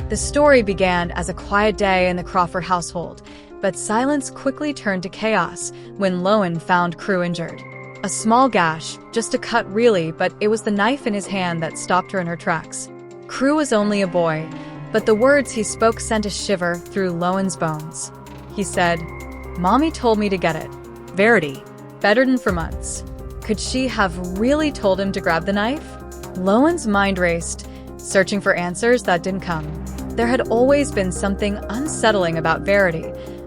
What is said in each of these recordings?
The story began as a quiet day in the Crawford household, but silence quickly turned to chaos when Lowen found Crew injured. A small gash, just a cut really, but it was the knife in his hand that stopped her in her tracks. Crew was only a boy, but the words he spoke sent a shiver through Lowen's bones. He said, "Mommy told me to get it. Verity, bedridden for months." Could she have really told him to grab the knife? Lowen's mind raced, searching for answers that didn't come. There had always been something unsettling about Verity,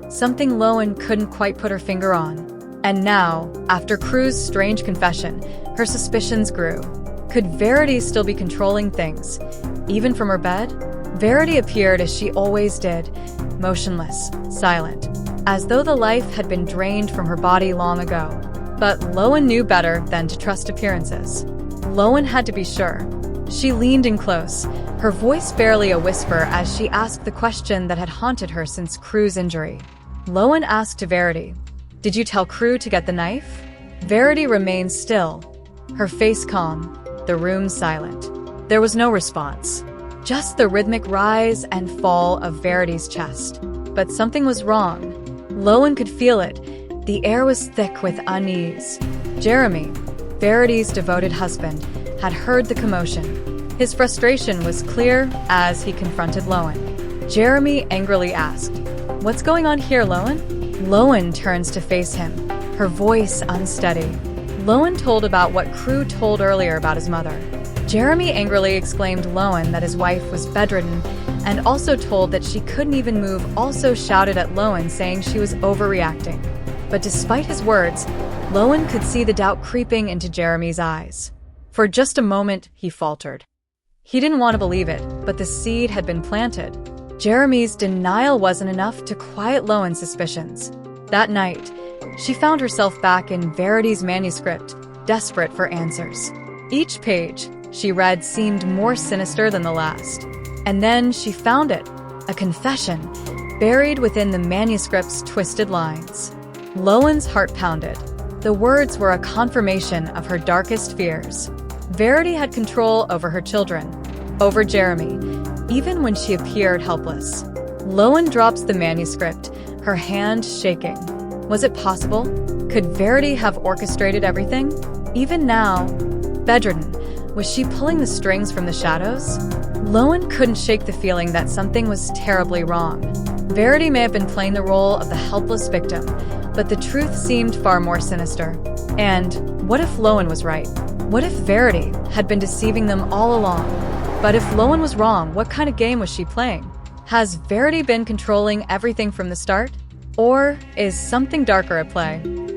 something Lowen couldn't quite put her finger on. And now, after Crew's strange confession, her suspicions grew. Could Verity still be controlling things, even from her bed? Verity appeared as she always did, motionless, silent, as though the life had been drained from her body long ago. But Lowen knew better than to trust appearances. Lowen had to be sure. She leaned in close, her voice barely a whisper as she asked the question that had haunted her since Crew's injury. Lowen asked to Verity, "Did you tell Crew to get the knife?" Verity remained still, her face calm, the room silent. There was no response, just the rhythmic rise and fall of Verity's chest. But something was wrong. Lowen could feel it. The air was thick with unease. Jeremy, Verity's devoted husband, had heard the commotion. His frustration was clear as he confronted Lowen. Jeremy angrily asked, "What's going on here, Lowen?" Lowen turns to face him, her voice unsteady. Lowen told about what Crew told earlier about his mother. Jeremy angrily exclaimed Lowen that his wife was bedridden and also told that she couldn't even move, also shouted at Lowen saying she was overreacting. But despite his words, Lowen could see the doubt creeping into Jeremy's eyes. For just a moment, he faltered. He didn't want to believe it, but the seed had been planted. Jeremy's denial wasn't enough to quiet Lowen's suspicions. That night, she found herself back in Verity's manuscript, desperate for answers. Each page she read seemed more sinister than the last. And then she found it, a confession, buried within the manuscript's twisted lines. Lowen's heart pounded. The words were a confirmation of her darkest fears. Verity had control over her children, over Jeremy, even when she appeared helpless. Lowen drops the manuscript, her hand shaking. Was it possible? Could Verity have orchestrated everything? Even now, bedridden, was she pulling the strings from the shadows? Lowen couldn't shake the feeling that something was terribly wrong. Verity may have been playing the role of the helpless victim, but the truth seemed far more sinister. And what if Lowen was right? What if Verity had been deceiving them all along? But if Lowen was wrong, what kind of game was she playing? Has Verity been controlling everything from the start? Or is something darker at play?